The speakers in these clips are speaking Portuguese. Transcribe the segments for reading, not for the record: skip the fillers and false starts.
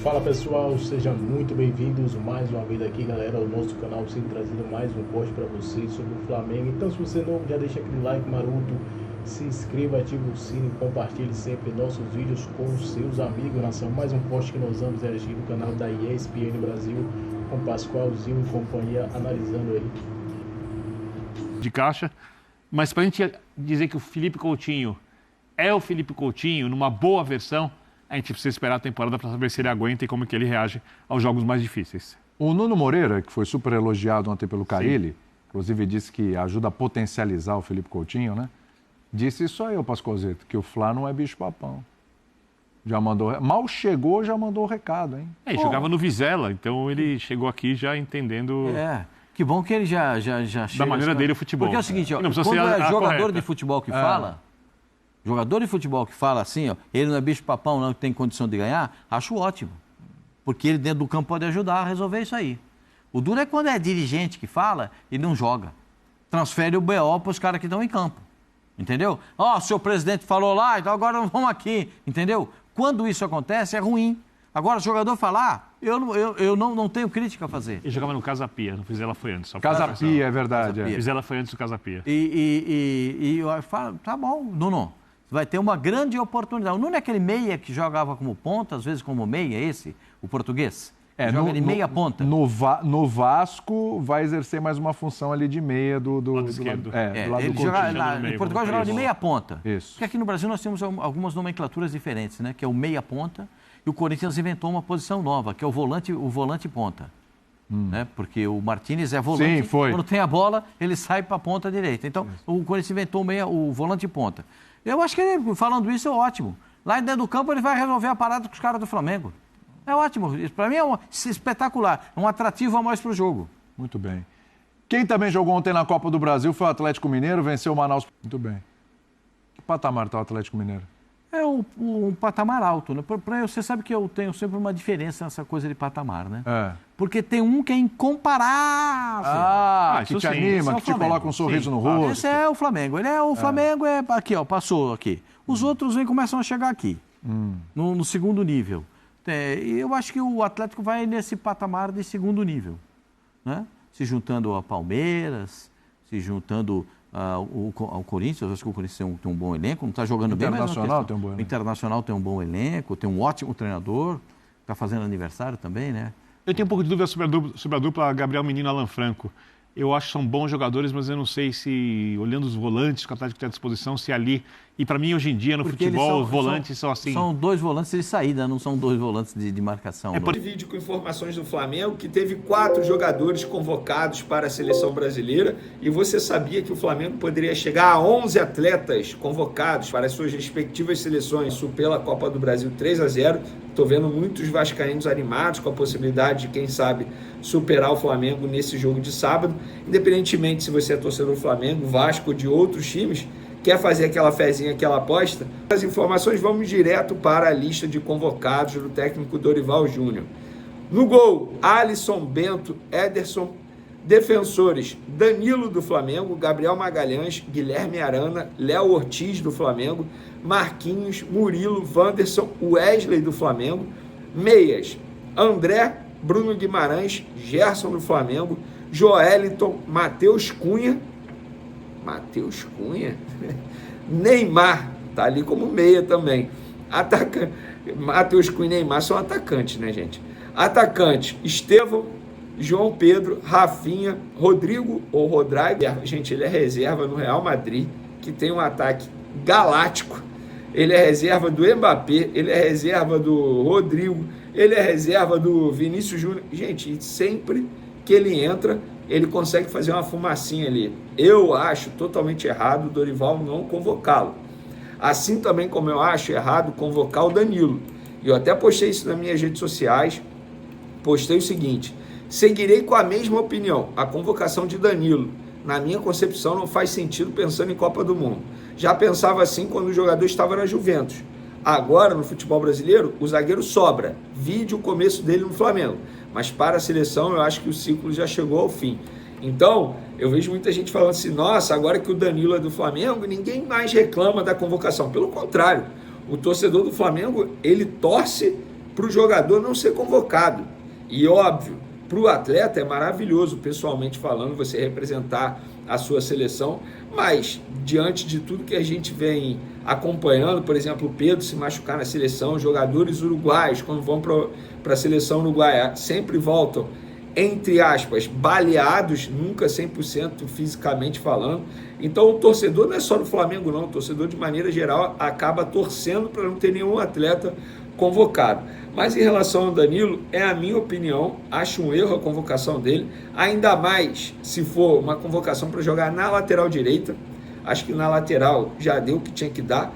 Fala pessoal, sejam muito bem-vindos mais uma vez aqui, galera, ao nosso canal, sempre trazendo mais um post para vocês sobre o Flamengo. Então, se você não, já deixa aquele like maroto, se inscreva, ative o sino e compartilhe sempre nossos vídeos com os seus amigos, nação. Mais um post que nós vamos reagir no canal da ESPN Brasil, com Pascoalzinho e companhia, analisando ele. De caixa, mas para a gente dizer que o Felipe Coutinho é o Felipe Coutinho, numa boa versão, a gente precisa esperar a temporada para saber se ele aguenta e como que ele reage aos jogos mais difíceis. O Nuno Moreira, que foi super elogiado ontem pelo Carille, inclusive disse que ajuda a potencializar o Felipe Coutinho, né? Disse isso aí, o Pascoalzito, que o Flá não é bicho-papão. Já mandou, mal chegou, já mandou o recado, hein? Ele jogava no Vizela, então ele chegou aqui já entendendo... Que bom que ele já chega... Da maneira dele o futebol. Porque é o seguinte, ó, quando é jogador correta. de futebol que fala... Jogador de futebol que fala assim, ó, ele não é bicho-papão, não tem condição de ganhar, acho ótimo. Porque ele dentro do campo pode ajudar a resolver isso aí. O duro é quando é dirigente que fala e não joga. Transfere o BO para os caras que estão em campo. Entendeu? Ó, o seu presidente falou lá, então agora vamos aqui. Entendeu? Quando isso acontece, é ruim. Agora, o jogador falar, eu não tenho crítica a fazer. Ele jogava no Casa Pia, no Vizela foi antes. Casa Pia, é verdade. Vizela foi antes do Casa Pia. E eu falo, tá bom, Nuno. Vai ter uma grande oportunidade. O Nuno é aquele meia que jogava como ponta, às vezes como meia, o português. Joga de meia ponta. No Vasco vai exercer mais uma função ali de meia do lado esquerdo. Do lado ele do em Portugal jogava de meia ponta. Isso. Porque aqui no Brasil nós temos algumas nomenclaturas diferentes, né? Que é o meia ponta e o Corinthians inventou uma posição nova, que é o volante ponta. Né? Porque o Martínez é volante, quando tem a bola, ele sai para a ponta direita. Então, o Corinthians inventou o volante ponta. Eu acho que ele, falando isso, é ótimo. Lá dentro do campo ele vai resolver a parada com os caras do Flamengo. É ótimo. Para mim é espetacular. É um atrativo a mais para o jogo. Muito bem. Quem também jogou ontem na Copa do Brasil foi o Atlético Mineiro, venceu o Manaus. Muito bem. Que patamar está o Atlético Mineiro? É um patamar alto, né? Você sabe que eu tenho sempre uma diferença nessa coisa de patamar, né? Porque tem um que é incomparável. Que te anima, que te coloca um sorriso no rosto. Esse é o Flamengo. O Flamengo é aqui, ó, passou aqui. Os outros começam a chegar aqui, no segundo nível. E eu acho que o Atlético vai nesse patamar de segundo nível, né? Se juntando a Palmeiras, se juntando ao Corinthians. Eu acho que o Corinthians tem um bom elenco, não está jogando bem, mas tem um bom elenco. O Internacional tem um bom elenco, tem um ótimo treinador, está fazendo aniversário também, né? Eu tenho um pouco de dúvida sobre a dupla Gabriel Menino e Alan Franco. Eu acho que são bons jogadores, mas eu não sei se, olhando os volantes que o Atlético tem à disposição, se ali... E para mim, hoje em dia, no futebol, os volantes são assim... São dois volantes de saída, não são dois volantes de marcação. Vídeo com informações do Flamengo, que teve 4 jogadores convocados para a seleção brasileira. E você sabia que o Flamengo poderia chegar a 11 atletas convocados para as suas respectivas seleções. Isso pela Copa do Brasil 3-0. Estou vendo muitos vascaínos animados com a possibilidade de, quem sabe, superar o Flamengo nesse jogo de sábado. Independentemente se você é torcedor do Flamengo, Vasco ou de outros times, quer fazer aquela fezinha, aquela aposta? As informações, vamos direto para a lista de convocados do técnico Dorival Júnior. No gol, Alisson, Bento, Ederson. Defensores, Danilo do Flamengo, Gabriel Magalhães, Guilherme Arana, Léo Ortiz do Flamengo, Marquinhos, Murilo, Wanderson, Wesley do Flamengo. Meias, André, Bruno Guimarães, Gerson do Flamengo, Joeliton, Matheus Cunha, Neymar, tá ali como meia também. Atacante, Matheus Cunha e Neymar são atacantes, né, gente? Atacante, Estevão, João Pedro, Rafinha, Rodrigo ou Rodrigo. Gente, ele é reserva no Real Madrid, que tem um ataque galáctico. Ele é reserva do Mbappé, ele é reserva do Rodrigo, ele é reserva do Vinícius Júnior. Gente, sempre que ele entra, ele consegue fazer uma fumacinha ali. Eu acho totalmente errado o Dorival não convocá-lo. Assim também como eu acho errado convocar o Danilo. Eu até postei isso nas minhas redes sociais. Postei o seguinte: seguirei com a mesma opinião. A convocação de Danilo, na minha concepção, não faz sentido pensando em Copa do Mundo. Já pensava assim quando o jogador estava na Juventus. Agora, no futebol brasileiro, o zagueiro sobra. Vide o começo dele no Flamengo. Mas para a seleção, eu acho que o ciclo já chegou ao fim. Então, eu vejo muita gente falando assim: nossa, agora que o Danilo é do Flamengo, ninguém mais reclama da convocação. Pelo contrário, o torcedor do Flamengo, ele torce para o jogador não ser convocado. E óbvio, para o atleta é maravilhoso, pessoalmente falando, você representar a sua seleção, mas diante de tudo que a gente vem acompanhando, por exemplo, o Pedro se machucar na seleção, jogadores uruguaios, quando vão para a seleção uruguaia, sempre voltam, entre aspas, baleados, nunca 100% fisicamente falando. Então o torcedor não é só do Flamengo não, o torcedor de maneira geral acaba torcendo para não ter nenhum atleta convocado. Mas em relação ao Danilo, é a minha opinião, acho um erro a convocação dele, ainda mais se for uma convocação para jogar na lateral direita. Acho que na lateral já deu o que tinha que dar.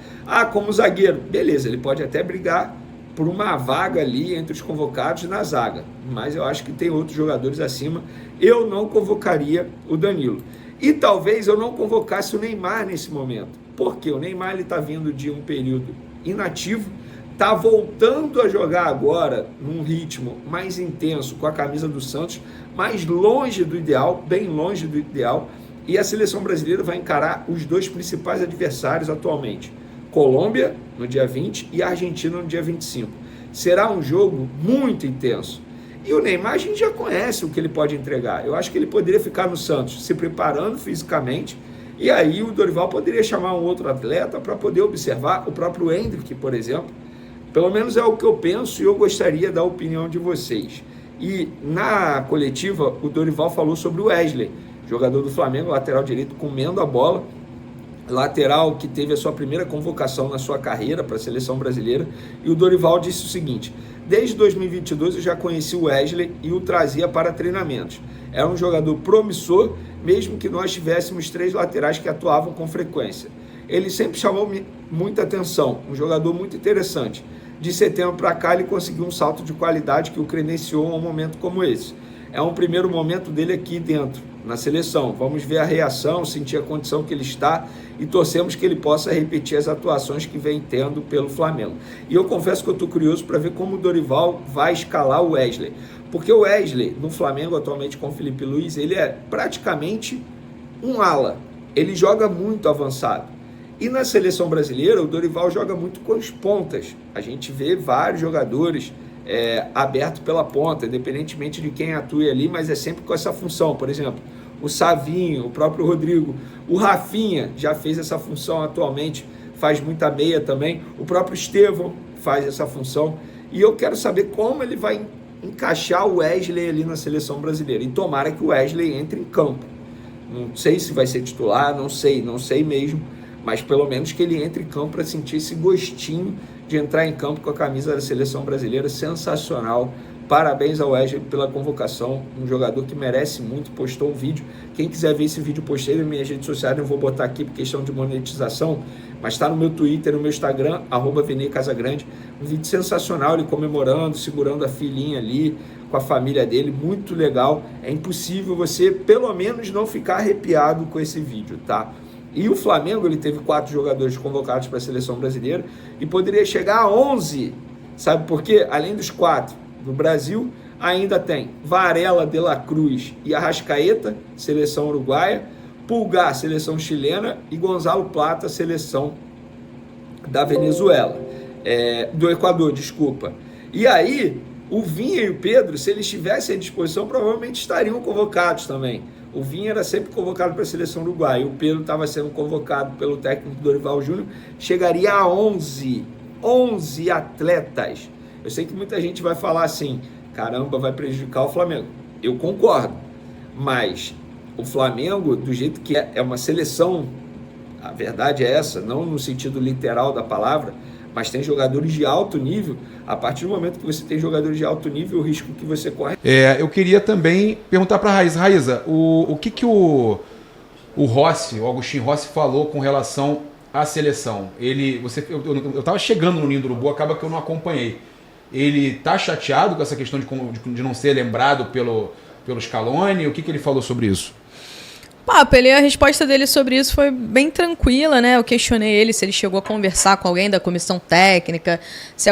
Como zagueiro, beleza, ele pode até brigar por uma vaga ali entre os convocados na zaga, mas eu acho que tem outros jogadores acima. Eu não convocaria o Danilo. E talvez eu não convocasse o Neymar nesse momento. Porque o Neymar está vindo de um período inativo, está voltando a jogar agora num ritmo mais intenso com a camisa do Santos, mais longe do ideal, bem longe do ideal, e a seleção brasileira vai encarar os dois principais adversários atualmente, Colômbia no dia 20 e Argentina no dia 25. Será um jogo muito intenso. E o Neymar a gente já conhece o que ele pode entregar. Eu acho que ele poderia ficar no Santos se preparando fisicamente, e aí o Dorival poderia chamar um outro atleta para poder observar, o próprio Endrick, por exemplo. Pelo menos é o que eu penso e eu gostaria da opinião de vocês. E na coletiva, o Dorival falou sobre o Wesley, jogador do Flamengo, lateral direito, comendo a bola, lateral que teve a sua primeira convocação na sua carreira para a seleção brasileira. E o Dorival disse o seguinte: desde 2022 eu já conheci o Wesley e o trazia para treinamentos. Era um jogador promissor, mesmo que nós tivéssemos 3 laterais que atuavam com frequência. Ele sempre chamou muita atenção, um jogador muito interessante. De setembro para cá ele conseguiu um salto de qualidade que o credenciou a um momento como esse. É um primeiro momento dele aqui dentro, na seleção. Vamos ver a reação, sentir a condição que ele está e torcemos que ele possa repetir as atuações que vem tendo pelo Flamengo. E eu confesso que eu estou curioso para ver como o Dorival vai escalar o Wesley. Porque o Wesley, no Flamengo atualmente com o Felipe Luiz, ele é praticamente um ala. Ele joga muito avançado. E na seleção brasileira, o Dorival joga muito com as pontas. A gente vê vários jogadores abertos pela ponta, independentemente de quem atue ali, mas é sempre com essa função. Por exemplo, o Savinho, o próprio Rodrigo, o Rafinha já fez essa função atualmente, faz muita meia também. O próprio Estevão faz essa função. E eu quero saber como ele vai encaixar o Wesley ali na seleção brasileira. E tomara que o Wesley entre em campo. Não sei se vai ser titular, não sei mesmo. Mas pelo menos que ele entre em campo para sentir esse gostinho de entrar em campo com a camisa da seleção brasileira. Sensacional. Parabéns ao Wesley pela convocação, um jogador que merece muito, postou um vídeo. Quem quiser ver esse vídeo, postei nas minhas redes sociais, eu vou botar aqui por questão de monetização, mas está no meu Twitter, no meu Instagram, @VeneiCasagrande, um vídeo sensacional, ele comemorando, segurando a filhinha ali, com a família dele, muito legal. É impossível você, pelo menos, não ficar arrepiado com esse vídeo, tá? E o Flamengo, ele teve 4 jogadores convocados para a seleção brasileira e poderia chegar a 11, sabe por quê? Além dos 4 do Brasil, ainda tem Varela, De La Cruz e Arrascaeta, seleção uruguaia, Pulgar, seleção chilena, e Gonzalo Plata, seleção da Venezuela, do Equador, desculpa. E aí, o Vinha e o Pedro, se eles estivessem à disposição, provavelmente estariam convocados também. O Vinha era sempre convocado para a seleção uruguaia, o Pedro estava sendo convocado pelo técnico Dorival Júnior, chegaria a 11 atletas. Eu sei que muita gente vai falar assim, caramba, vai prejudicar o Flamengo. Eu concordo, mas o Flamengo, do jeito que é uma seleção, a verdade é essa, não no sentido literal da palavra, mas tem jogadores de alto nível. A partir do momento que você tem jogadores de alto nível, o risco que você corre... Eu queria também perguntar para a Raíza. Raíza, o que o Rossi, o Agostinho Rossi, falou com relação à seleção? Eu estava chegando no Ninho do Urubu, acaba que eu não acompanhei. Ele está chateado com essa questão de não ser lembrado pelo Scaloni? O que ele falou sobre isso? Papo, a resposta dele sobre isso foi bem tranquila, né? Eu questionei ele se ele chegou a conversar com alguém da comissão técnica, se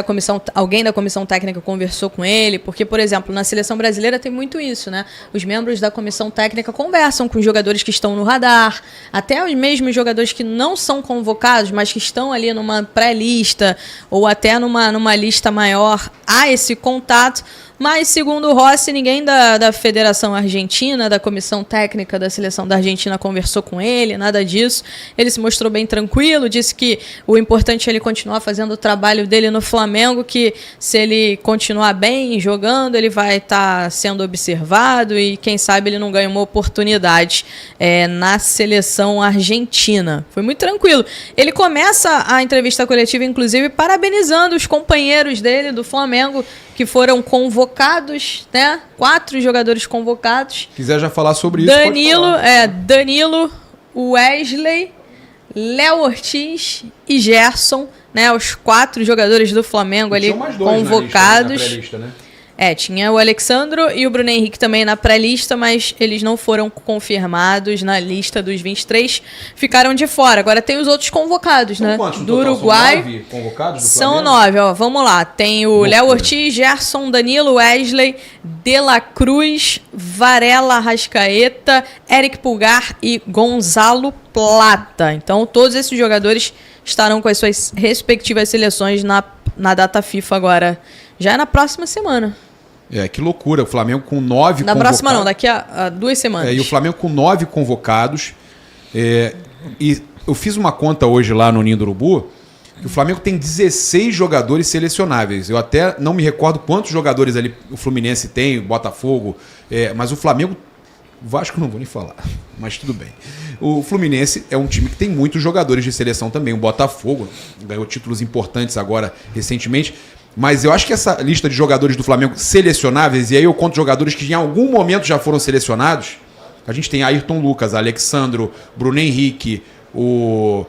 alguém da comissão técnica conversou com ele, porque, por exemplo, na seleção brasileira tem muito isso, né? Os membros da comissão técnica conversam com os jogadores que estão no radar, até os mesmos jogadores que não são convocados, mas que estão ali numa pré-lista ou até numa lista maior, há esse contato. Mas, segundo o Rossi, ninguém da Federação Argentina, da comissão técnica da seleção da Argentina conversou com ele, nada disso. Ele se mostrou bem tranquilo, disse que o importante é ele continuar fazendo o trabalho dele no Flamengo, que se ele continuar bem jogando, ele vai estar sendo observado e, quem sabe, ele não ganha uma oportunidade na seleção argentina. Foi muito tranquilo. Ele começa a entrevista coletiva, inclusive, parabenizando os companheiros dele do Flamengo, que foram convocados, né? 4 jogadores convocados. Quiser já falar sobre isso, Danilo, Wesley, Léo Ortiz e Gerson, né? Os 4 jogadores do Flamengo ali convocados. Na pré-lista, né? Tinha o Alexandro e o Bruno Henrique também na pré-lista, mas eles não foram confirmados na lista dos 23, ficaram de fora. Agora tem os outros convocados, São né? Quantos, do Uruguai. São 9 convocados do São Flamengo? 9, ó. Vamos lá. Tem o Léo Ortiz, Gerson, Danilo, Wesley, De La Cruz, Varela, Arrascaeta, Eric Pulgar e Gonzalo Plata. Então, todos esses jogadores estarão com as suas respectivas seleções na data FIFA agora. Já é na próxima semana. Que loucura. O Flamengo com 9 convocados. Na próxima não, daqui a 2 semanas. E o Flamengo com 9 convocados. E eu fiz uma conta hoje lá no Ninho do Urubu, que o Flamengo tem 16 jogadores selecionáveis. Eu até não me recordo quantos jogadores ali o Fluminense tem, o Botafogo, mas o Flamengo... O Vasco não vou nem falar, mas tudo bem. O Fluminense é um time que tem muitos jogadores de seleção também. O Botafogo ganhou títulos importantes agora, recentemente. Mas eu acho que essa lista de jogadores do Flamengo selecionáveis, e aí eu conto jogadores que em algum momento já foram selecionados. A gente tem Ayrton Lucas, Alexandro, Bruno Henrique, o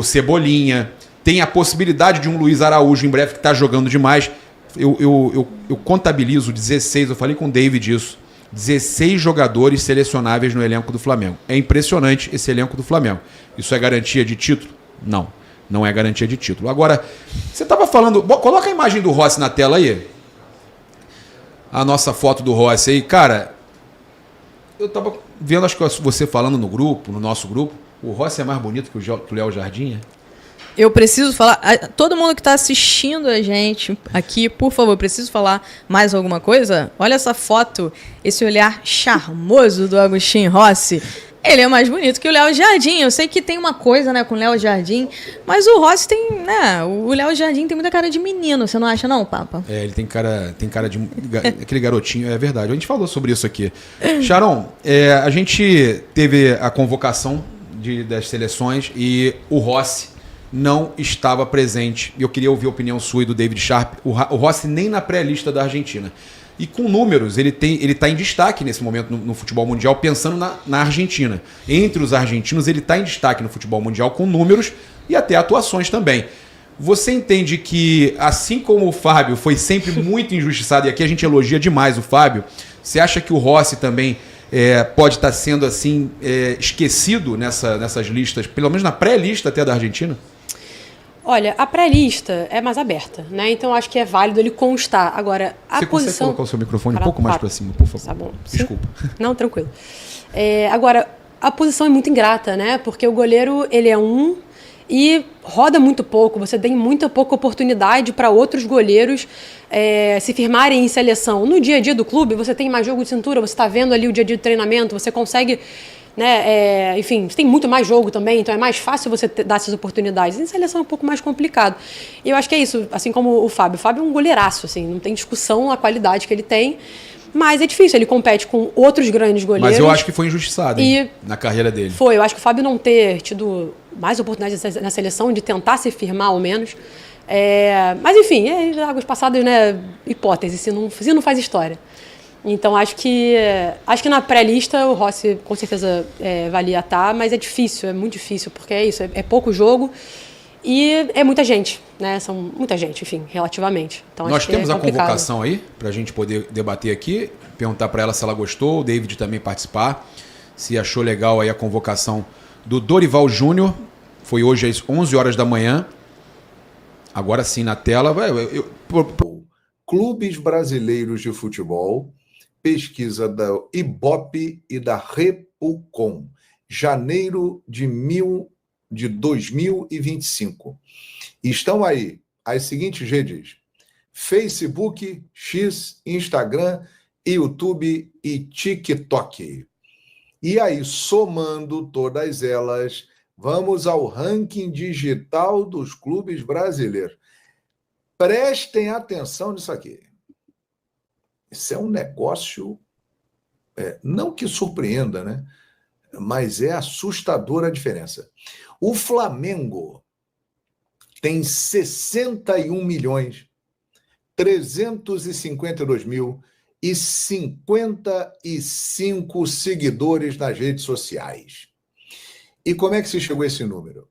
Cebolinha. Tem a possibilidade de um Luiz Araújo em breve, que está jogando demais. Eu contabilizo 16, eu falei com o David isso. 16 jogadores selecionáveis no elenco do Flamengo. É impressionante esse elenco do Flamengo. Isso é garantia de título? Não. Não é garantia de título. Agora, você estava falando... Coloca a imagem do Rossi na tela aí. A nossa foto do Rossi aí. Cara, eu estava vendo, acho que você falando no grupo, no nosso grupo, o Rossi é mais bonito que o Léo Jardim, Eu preciso falar... Todo mundo que está assistindo a gente aqui, por favor, preciso falar mais alguma coisa? Olha essa foto, esse olhar charmoso do Agostinho Rossi. Ele é mais bonito que o Léo Jardim. Eu sei que tem uma coisa, né, com o Léo Jardim, mas o Rossi tem, né, o Léo Jardim tem muita cara de menino, você não acha não, Papa? Ele tem cara de aquele garotinho, é verdade. A gente falou sobre isso aqui. Sharon, a gente teve a convocação das seleções e o Rossi não estava presente. Eu queria ouvir a opinião sua e do David Sharp. O Rossi nem na pré-lista da Argentina. E com números, ele está em destaque nesse momento no futebol mundial, pensando na Argentina. Entre os argentinos, ele está em destaque no futebol mundial com números e até atuações também. Você entende que, assim como o Fábio foi sempre muito injustiçado, e aqui a gente elogia demais o Fábio, você acha que o Rossi também pode estar sendo assim esquecido nessas listas, pelo menos na pré-lista até da Argentina? Olha, a pré-lista é mais aberta, né? Então acho que é válido ele constar. Agora, a Você posição... consegue colocar o seu microfone um pouco mais para cima, por favor? Tá bom. Desculpa. Não, tranquilo. Agora, a posição é muito ingrata, né? Porque o goleiro, ele é e roda muito pouco. Você tem muito pouca oportunidade para outros goleiros se firmarem em seleção. No dia a dia do clube, você tem mais jogo de cintura, você está vendo ali o dia a dia de treinamento, você consegue... enfim, você tem muito mais jogo também, então é mais fácil você dar essas oportunidades. Em seleção é um pouco mais complicado. E eu acho que é isso, assim como o Fábio. O Fábio é um goleiraço, assim, não tem discussão a qualidade que ele tem, mas é difícil, ele compete com outros grandes goleiros. Mas eu acho que foi injustiçado, na carreira dele. Eu acho que o Fábio não ter tido mais oportunidades na seleção, de tentar se firmar ao menos. Mas enfim, águas passadas, né, hipótese, se não faz história. Então, acho que na pré-lista o Rossi com certeza valia estar, mas é difícil, é muito difícil, porque é isso, é pouco jogo e é muita gente, né? São muita gente, enfim, relativamente. Então, nós temos a convocação aí, para a gente poder debater aqui, perguntar para ela se ela gostou, o David também participar. se achou legal aí a convocação do Dorival Júnior. Foi hoje às 11 horas da manhã. Agora sim, na tela. Clubes brasileiros de futebol, pesquisa da Ibope e da Repucom, janeiro de 2025. Estão aí as seguintes redes: Facebook, X, Instagram, YouTube e TikTok. E aí, somando todas elas, vamos ao ranking digital dos clubes brasileiros. Prestem atenção nisso aqui. Isso é um negócio, não que surpreenda, né? Mas é assustadora a diferença. O Flamengo tem 61.352.055 seguidores nas redes sociais. E como é que se chegou a esse número?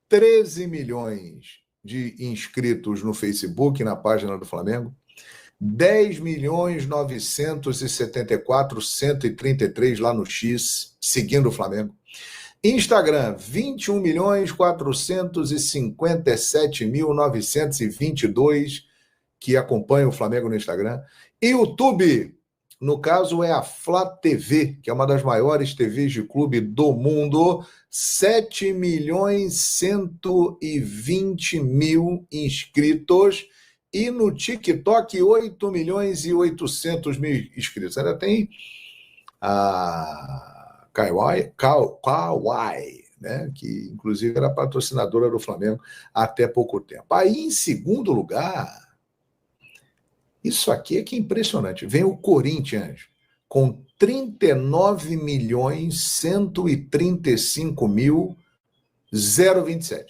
13 milhões de inscritos no Facebook, na página do Flamengo, 10.974.133 lá no X, seguindo o Flamengo. Instagram, 21.457.922 que acompanham o Flamengo no Instagram. E YouTube, no caso, é a Flá TV, que é uma das maiores TVs de clube do mundo, 7.120.000 inscritos, e no TikTok, 8.800.000 inscritos. Ainda tem a Kawaii, né, que inclusive era patrocinadora do Flamengo até pouco tempo. Aí, em segundo lugar, isso aqui é que é impressionante, vem o Corinthians, com 39.135.027.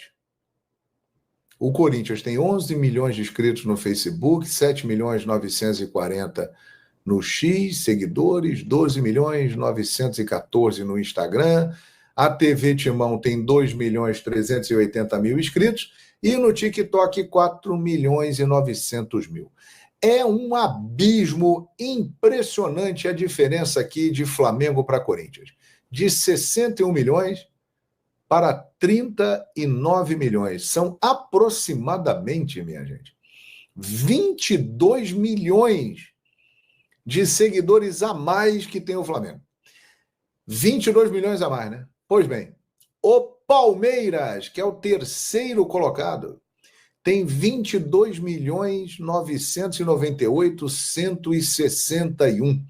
O Corinthians tem 11 milhões de inscritos no Facebook, 7.940.000 no X, seguidores, 12.914.000 no Instagram. A TV Timão tem 2.380.000 inscritos e no TikTok 4.900.000. É um abismo impressionante a diferença aqui de Flamengo para Corinthians. De 61 milhões para 39 milhões. São aproximadamente, minha gente, 22 milhões de seguidores a mais que tem o Flamengo. 22 milhões a mais, né? Pois bem, o Palmeiras, que é o terceiro colocado, tem 22.998.161.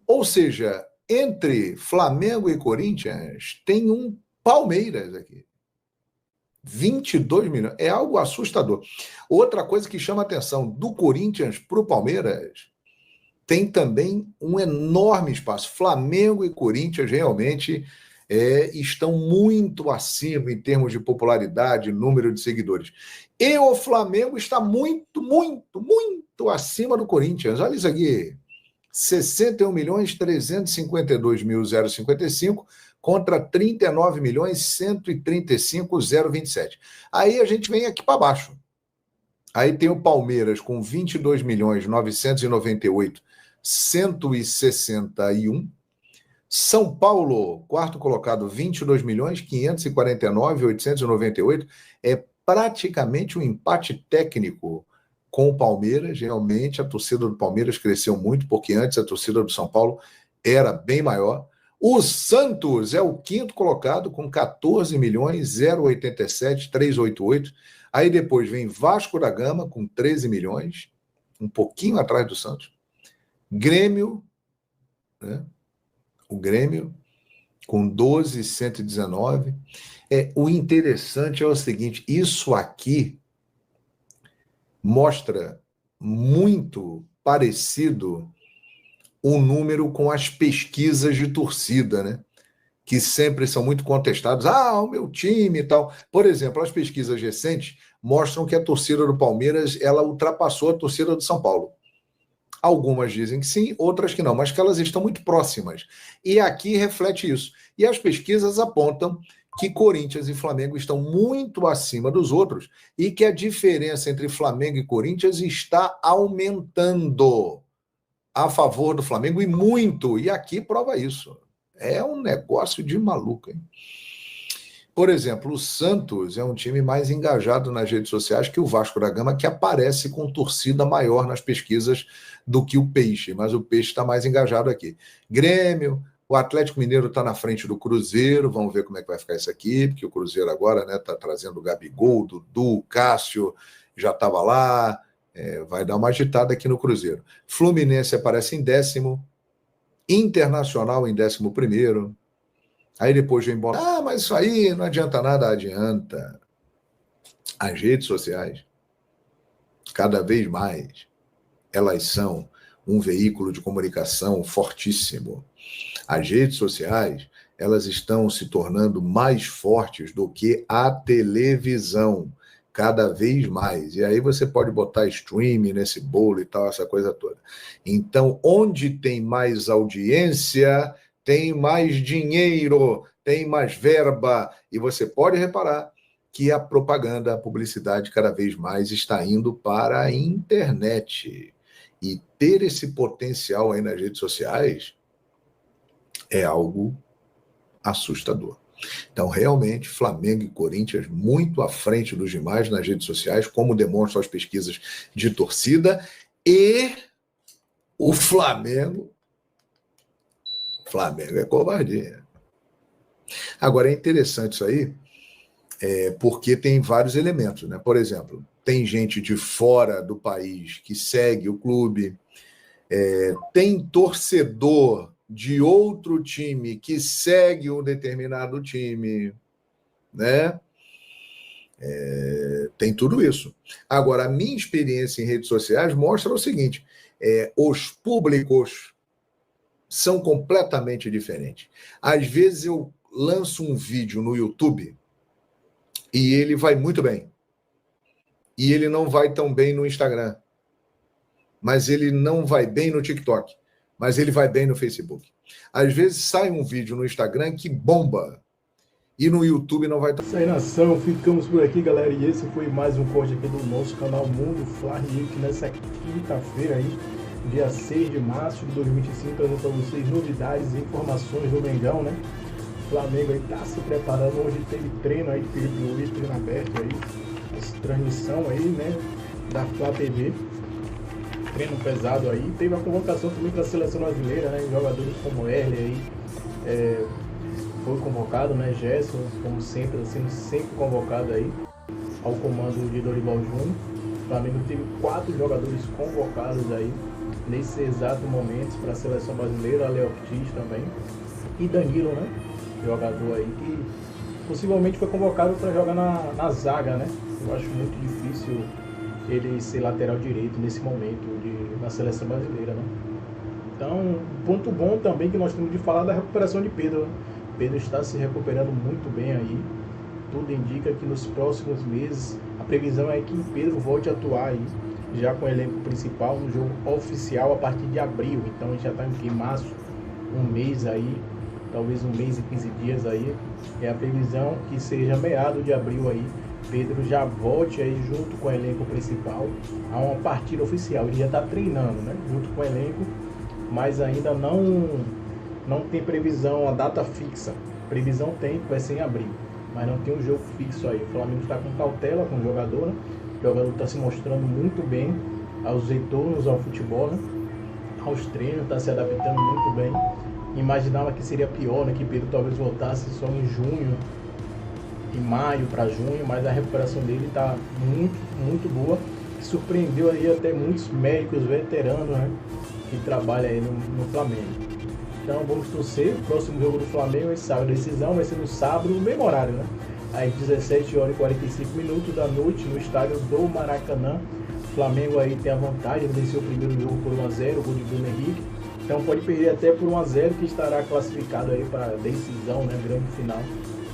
Ou seja, entre Flamengo e Corinthians, tem um Palmeiras aqui. 22 milhões. É algo assustador. Outra coisa que chama a atenção do Corinthians para o Palmeiras, tem também um enorme espaço. Flamengo e Corinthians realmente estão muito acima em termos de popularidade, número de seguidores. E o Flamengo está muito, muito, muito acima do Corinthians. Olha isso aqui. 61.352.055 contra 39.135.027. Aí a gente vem aqui para baixo. Aí tem o Palmeiras com 22.998.161. São Paulo, quarto colocado, 22.549.898. É praticamente um empate técnico com o Palmeiras. Realmente a torcida do Palmeiras cresceu muito, porque antes a torcida do São Paulo era bem maior. O Santos é o quinto colocado com 14.087.388. Aí depois vem Vasco da Gama com 13 milhões, um pouquinho atrás do Santos. Grêmio, né? O Grêmio com 12.119. O interessante é o seguinte, isso aqui mostra muito parecido o número com as pesquisas de torcida, né? Que sempre são muito contestados. O meu time e tal. Por exemplo, as pesquisas recentes mostram que a torcida do Palmeiras ela ultrapassou a torcida do São Paulo. Algumas dizem que sim, outras que não, mas que elas estão muito próximas. E aqui reflete isso. E as pesquisas apontam que Corinthians e Flamengo estão muito acima dos outros e que a diferença entre Flamengo e Corinthians está aumentando. a favor do Flamengo e muito, e aqui prova isso. É um negócio de maluco, hein? Por exemplo, o Santos é um time mais engajado nas redes sociais que o Vasco da Gama, que aparece com torcida maior nas pesquisas do que o Peixe, mas o Peixe está mais engajado aqui. Grêmio, o Atlético Mineiro está na frente do Cruzeiro, vamos ver como é que vai ficar isso aqui, porque o Cruzeiro agora está trazendo o Gabigol, Dudu, Cássio, já estava lá, vai dar uma agitada aqui no Cruzeiro. Fluminense aparece em 10º, Internacional em 11º, aí depois vem bola. Mas isso aí não adianta nada. Adianta. As redes sociais, cada vez mais, elas são um veículo de comunicação fortíssimo. As redes sociais, elas estão se tornando mais fortes do que a televisão, cada vez mais. E aí você pode botar streaming nesse bolo e tal, essa coisa toda. Então, onde tem mais audiência, tem mais dinheiro, tem mais verba. E você pode reparar que a propaganda, a publicidade cada vez mais está indo para a internet. E ter esse potencial aí nas redes sociais é algo assustador. Então, realmente, Flamengo e Corinthians muito à frente dos demais nas redes sociais, como demonstram as pesquisas de torcida, e o Flamengo é covardia. Agora, é interessante isso aí, porque tem vários elementos, né? Por exemplo, tem gente de fora do país que segue o clube, tem torcedor de outro time que segue um determinado time, né? Tem tudo isso. Agora, a minha experiência em redes sociais mostra o seguinte, os públicos são completamente diferentes. Às vezes eu lanço um vídeo no YouTube e ele vai muito bem. E ele não vai tão bem no Instagram. Mas ele não vai bem no TikTok. Mas ele vai bem no Facebook. Às vezes sai um vídeo no Instagram que bomba. E no YouTube não vai... Isso aí, nação. Ficamos por aqui, galera. E esse foi mais um corte aqui do nosso canal Mundo Fla Rio, que nessa quinta-feira aí, dia 6 de março de 2025, trazendo para vocês novidades e informações do Mengão, né? O Flamengo aí tá se preparando. Hoje teve treino aí de Felipe Luiz, treino aberto aí. Essa transmissão aí, né? Da Flá TV. Treino pesado aí. Teve a convocação também para a seleção brasileira, né? Jogadores como Erle aí. Foi convocado, né? Gerson, como sempre, sendo sempre convocado aí ao comando de Dorival Júnior. O Flamengo teve 4 jogadores convocados aí nesse exato momento para a seleção brasileira, Léo Ortiz também. E Danilo, né? Jogador aí que possivelmente foi convocado para jogar na zaga, né? Eu acho muito difícil ele ser lateral direito nesse momento na seleção brasileira, né? Então, ponto bom também que nós temos de falar da recuperação de Pedro, né? Pedro está se recuperando muito bem aí. Tudo indica que nos próximos meses a previsão é que Pedro volte a atuar aí, já com o elenco principal no jogo oficial a partir de abril. Então a gente já está em março, um mês aí, talvez um mês e 15 dias aí. É a previsão que seja meado de abril aí, Pedro já volte aí junto com o elenco principal a uma partida oficial. Ele já está treinando, né, junto com o elenco, mas ainda não tem previsão, a data fixa. Previsão tem, que vai ser em abril, mas não tem um jogo fixo aí. O Flamengo está com cautela com o jogador, né? O jogador está se mostrando muito bem aos retornos ao futebol, né? Aos treinos, está se adaptando muito bem. Imaginava que seria pior, né? Que Pedro talvez voltasse só em junho, em maio para junho, mas a recuperação dele está muito, muito boa. Surpreendeu aí até muitos médicos veteranos, né? Que trabalham aí no Flamengo. Então vamos torcer. O próximo jogo do Flamengo é sábado. A decisão vai ser no sábado, no mesmo horário, né? Às 17h45 da noite, no estádio do Maracanã. O Flamengo aí tem a vantagem de vencer o primeiro jogo por 1-0, o gol de Bruno Henrique. Então pode perder até por 1-0, que estará classificado aí para a decisão, né? Grande final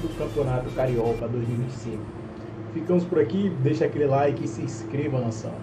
do Campeonato Carioca 2025. Ficamos por aqui. Deixa aquele like e se inscreva, nação.